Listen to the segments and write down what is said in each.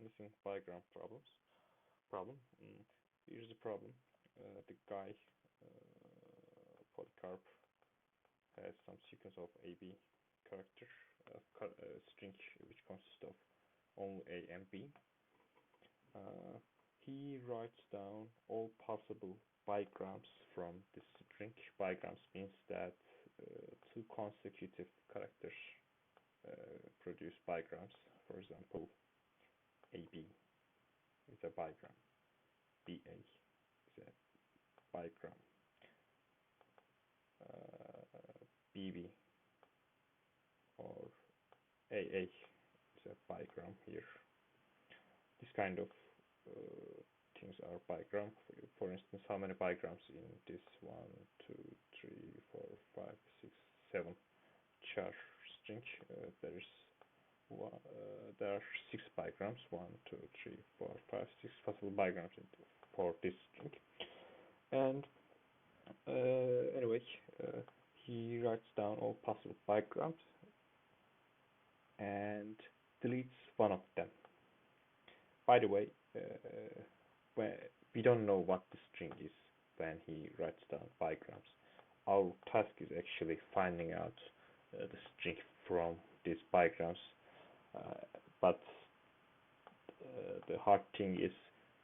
missing bigram problem. Here's the problem. The guy Polycarp has some sequence of AB character string which consists of only A and B. He writes down all possible bigrams from this string. Bigrams means that two consecutive characters produce bigrams. For example, AB is a bigram, BA is a bigram, BB or AA is a bigram here. This kind of things are bigram. For instance, how many bigrams in this 1, 2, 3, 4, 5, 6, 7 char string? There are 6 bigrams. 1, 2, 3, 4, 5, 6 possible bigrams for this string. And anyway, he writes down all possible bigrams and deletes one of them. By the way, we don't know what the string is when he writes down bigrams. Our task is actually finding out the string from these bigrams, but the hard thing is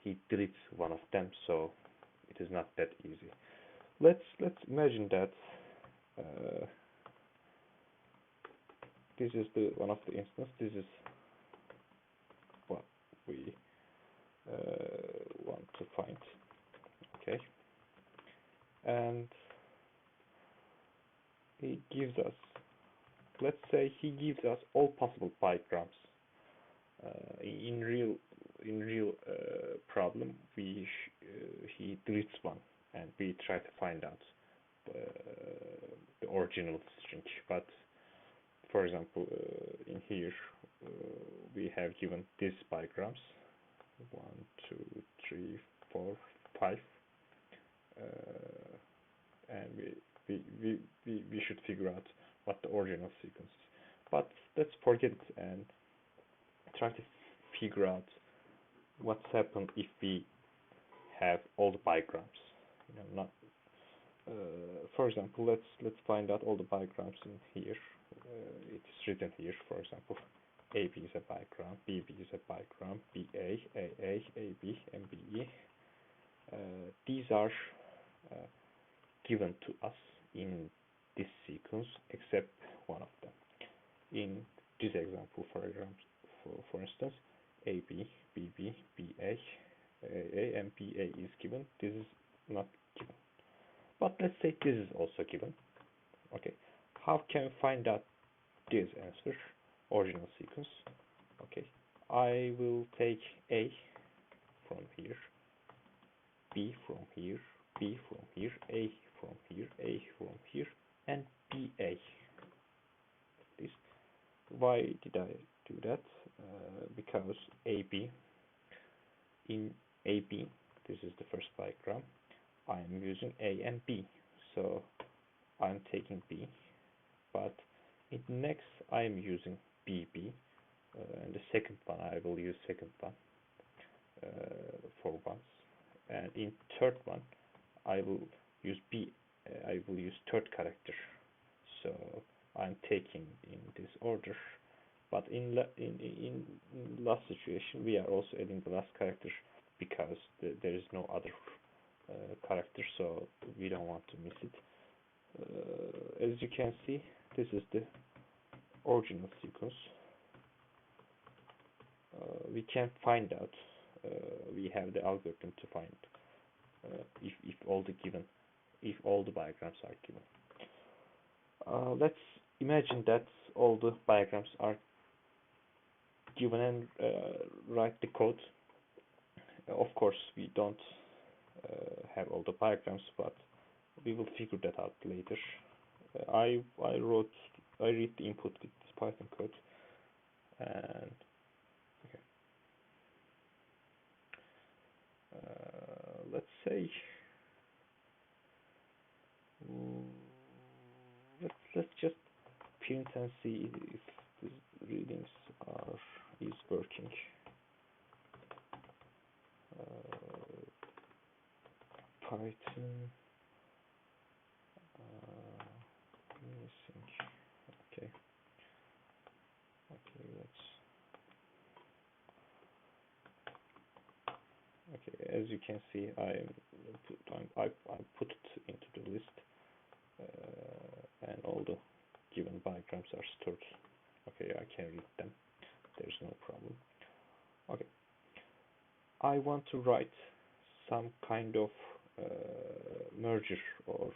he deletes one of them, so it is not that easy. Let's imagine that this is the one of the instance. This is what we want to find. Okay, and he gives us, let's say he gives us all possible bigrams. In real problem, he deletes one, and we try to find out the original string. But for example, in here we have given these bigrams 1, 2, 3, 4, 5, and we should figure out what the original sequence is. But let's forget it and try to figure out what's happened if we have all the bigrams. Not. For example, let's find out all the bigrams in here. It is written here, for example, AB is a bigram, BB is a bigram, BA, AA, AB, and BE. These are given to us in this sequence, except one of them. In this example, for instance, AB, BB, BA, AA, and BA is given. This is not given. But let's say this is also given. Okay, how can we find out this answer, original sequence? Okay, I will take A from here, B from here, B from here, A from here, A from here, and BA. This. Why did I do that? Because AB, in AB, this is the first bigram, I am using A and B, so I'm taking B, but in next I am using BB, and the second one I will use second one for once, and in third one I will use B, I will use third character, so I'm taking in this order. But in last situation we are also adding the last character because there is no other character, so we don't want to miss it. As you can see, this is the original sequence. We can find out. We have the algorithm to find if all the bigrams are given. Let's imagine that all the bigrams are given and write the code. Of course, we don't have all the bigrams, but we will figure that out later. I read the input with this Python code, and okay. Let's say let's just print and see if the readings is working. Python missing. Okay. Okay, let's. Okay, as you can see, I put it into the list, and all the given bigrams are stored. Okay, I can read them. There's no problem. Okay, I want to write some kind of merger or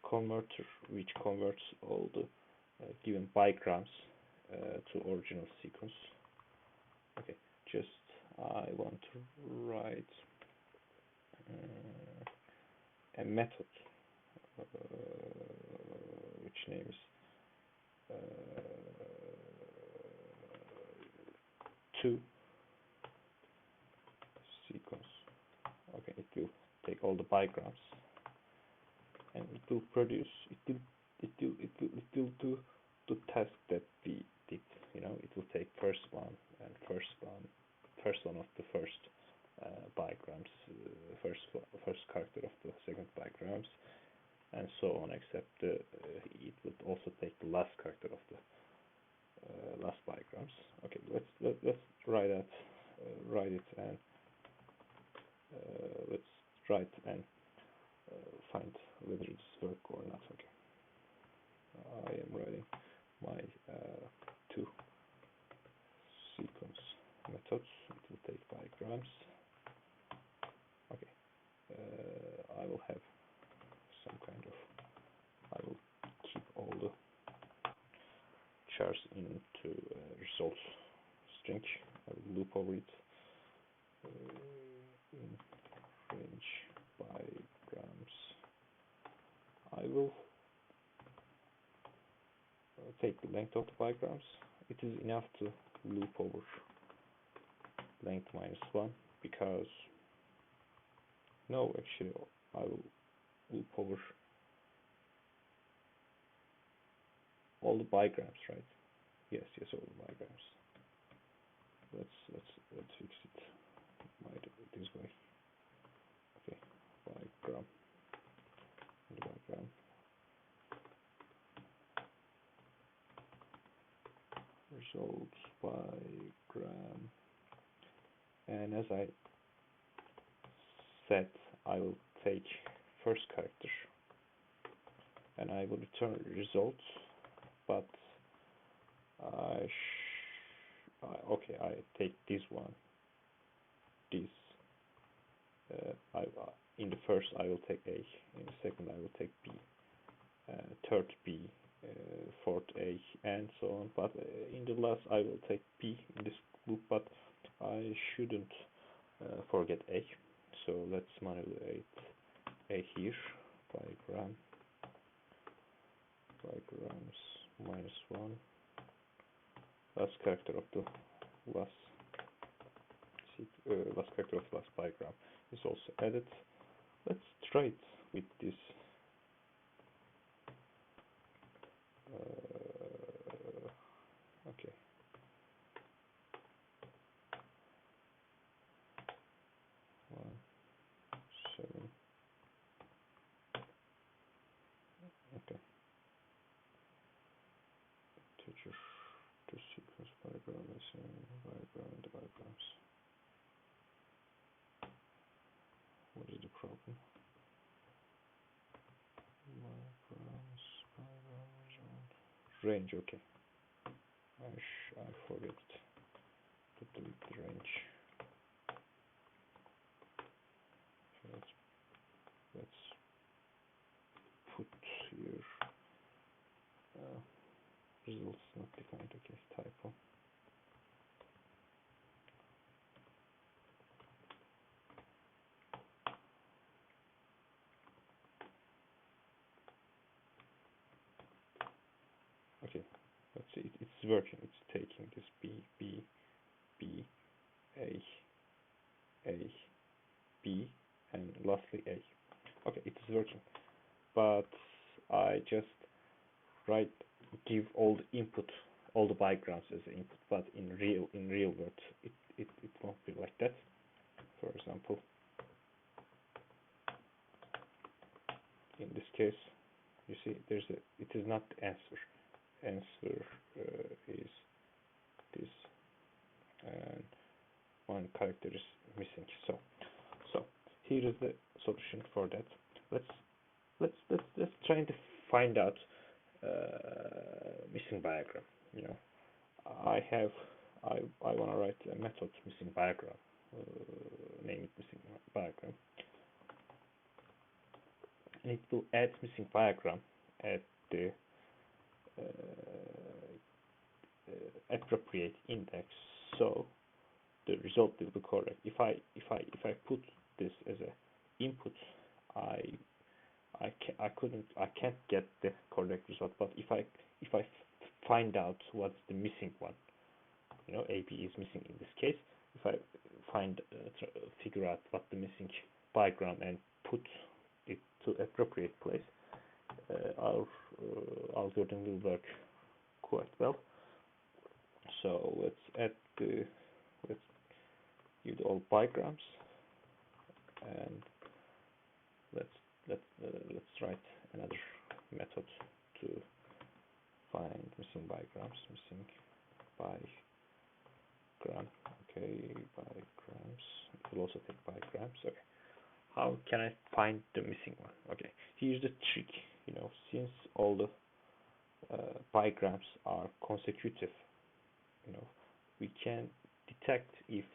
converter which converts all the given bigrams to original sequence. Okay, just I want to write a method which name is to sequence. Okay, it will take all the bigrams and it will produce. It will do the task that we did. It will take first one and first one of the first bigrams, first character of the second bigrams, and so on. Except it would also take the last character of the last bigrams. Okay, let's write it and let's write and find whether it's work or not. Okay, I am writing my two sequence methods. It will take bigrams. Okay, I will have some kind of. I will keep all the chars into results string. I will loop over it in range bigrams. I will take the length of the bigrams. It is enough to loop over length -1 because no, actually I will loop over all the bigrams, right? Yes, all the bigrams. Let's fix it this way. Okay, bigram, results bigram, and as I said, I will take first character and I will return results, but I take this one, this. In the first I will take A, in the second I will take B, third B, fourth A, and so on. But in the last I will take B in this loop, but I shouldn't forget A. So let's manipulate A here. Bigrams -1. Last character of the last character of last bigram is also added. Let's try it with this. Okay. One, 7. Okay. Teacher to sequence bigram is bigram the bigrams. What is the problem? Bigrams, range. Okay. I forget to delete the range. Let's put here results not defined. Okay, typo. Okay, let's see. It's working. It's taking this B, A, B, and lastly A. Okay, it's working. But I just give all the input, all the bigrams as input. But in real world, it won't be like that. example, in this case, you see it is not the answer. Answer is this, and one character is missing. So here is the solution for that. Let's try to find out missing bigram. You know, I want to write a method missing bigram. Name it missing bigram, and it will add missing bigram at the appropriate index, so the result will be correct. If I put this as a input, I can't get the correct result. But if I find out what's the missing one, you know, AB is missing in this case. If I figure out what the missing bigram and put it to appropriate place, our algorithm will work quite well. So let's give all bigrams, and let's write another method to find missing bigrams. Missing bigram. Okay, bigrams. It will also take bigrams. Okay. How can I find the missing one? Okay, here's the trick. You know, since all the bigrams are consecutive, you know, we can detect if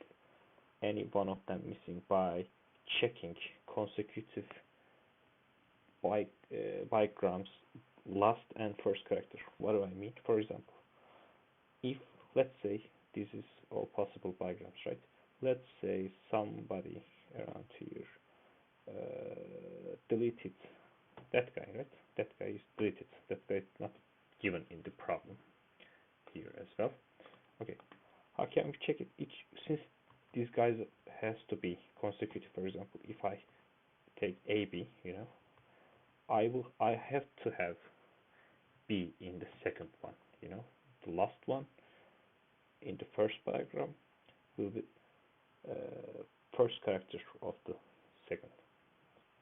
any one of them missing by checking consecutive bigrams last and first character. What do I mean? For example, if let's say this is all possible bigrams, right? Let's say somebody around here deleted that guy, right? That guy is deleted. That guy is not given in the problem here as well. Okay, how can we check it? Since these guys has to be consecutive. For example, if I take AB, you know, I have to have B in the second one. You know, the last one in the first bigram will be first character of the second,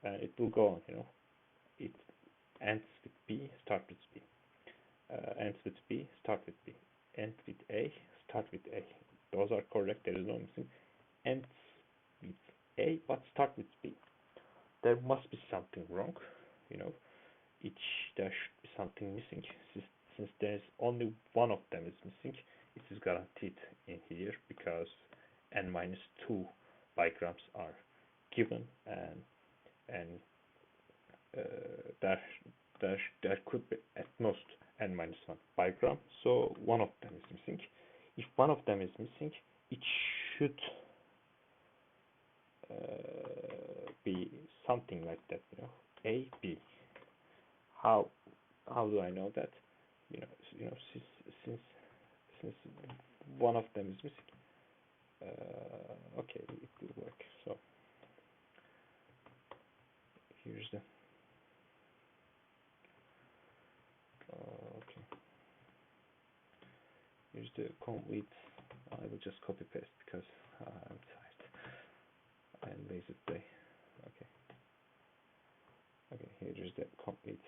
and it will go on. You know, it ends with B, start with B. Ends with B, start with B. Ends with A, start with A. Those are correct. There is no missing. Ends with A, but start with B. There must be something wrong. You know, there should be something missing. Since there is only one of them is missing, it is guaranteed in here because n-2 bigrams are given, and there could be at most n-1 bigram, so one of them is missing. If one of them is missing, it should be something like that, you know, A, B. How do I know that? You know, since one of them is missing, okay, it will work. So here's the okay. Here's the complete. I will just copy paste because I'm tired. I'm lazy today. Okay. Okay. Here is the complete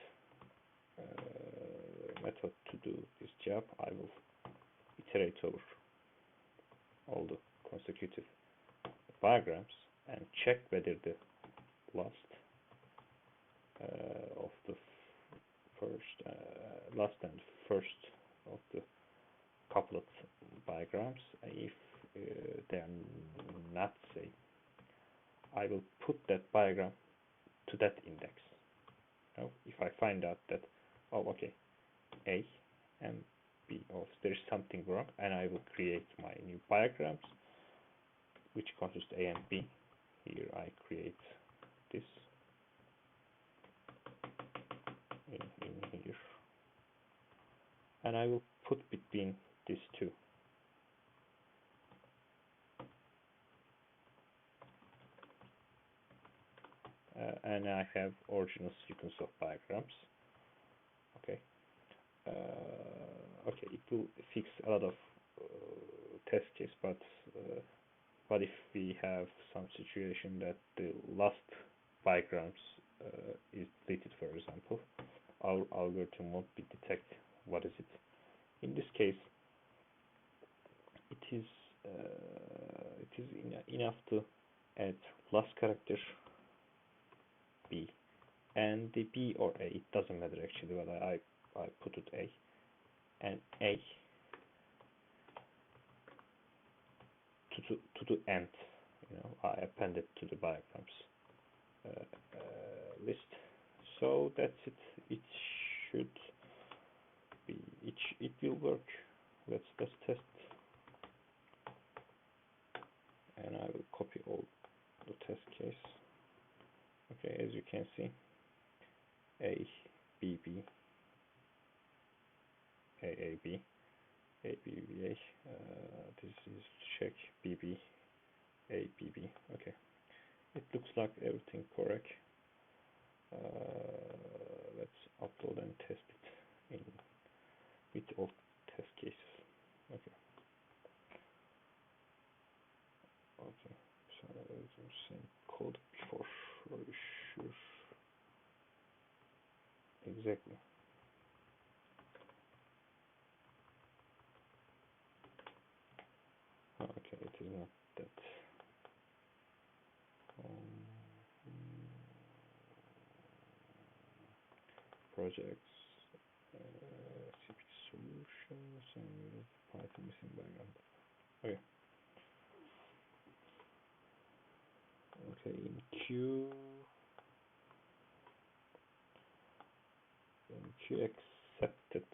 method to do this job. I will iterate over all the consecutive bigrams and check whether the last of the first last and first of the couplet bigrams, if they are not same, I will put that bigram to that index. Now, if I find out that, oh, okay, A and B, oh, there is something wrong, and I will create my new bigrams, which consist A and B. Here I create this in here, and I will put between these two. And I have original sequence of bigrams. Okay. Okay, it will fix a lot of test case, but But if we have some situation that the last bigrams is deleted, for example, our algorithm won't be detect what is it. In this case, it is enough to add last character B and the B or A. It doesn't matter actually, but I put it A and A to the end. I append it to the bigrams list. So that's it. It should be. It will work. Let's test. And I will copy all the test case. Okay, as you can see, A, B, B, A, A, B, A, B, B, A. This is check B, B, A, B, B. Okay, it looks like everything correct. Let's upload and test it in with all test cases. Okay. Okay. So same code before. Are you sure? Exactly. Okay, it is not that. Projects, CP solutions, and Python missing background. Okay. Okay, in Q accepted